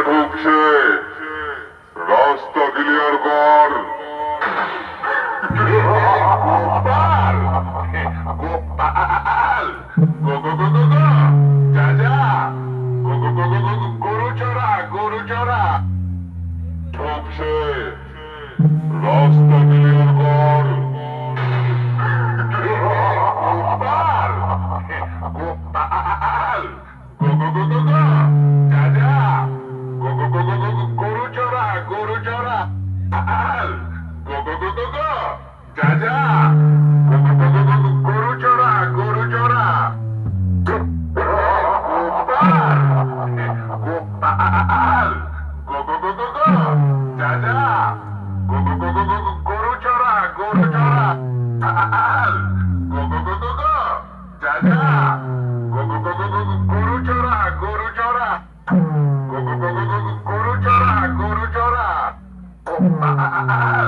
ঢুকছে, রাস্তা ক্লিয়ার কর। গোপাল, গোপাল, গো গো গো গো গো, যা যা, গো গো গো গো গো, গরু চড়া, গরু চড়া ঢুকছে, রাস্তা ক্লিয়ার কর। গোপাল, গোপাল, গো গো গো গো গো, যা যা, গো গো গো গো গো, গরু চড়া, গরু চড়া, গো গো গো গো গো, যা যা, গো গো গো গো গো, গরু চড়া, গরু চড়া। গোপাল, গোপাল, গো গো গো গো গো, যা যা, গো গো গো গো গো, গরু চড়া, গরু চড়া, গো গো গো গো গো, যা যা, গো গো গো গো গো, গরু চড়া, গরু চড়া, গো গো গো গো গো, গরু চড়া, গরু চড়া। গোপাল,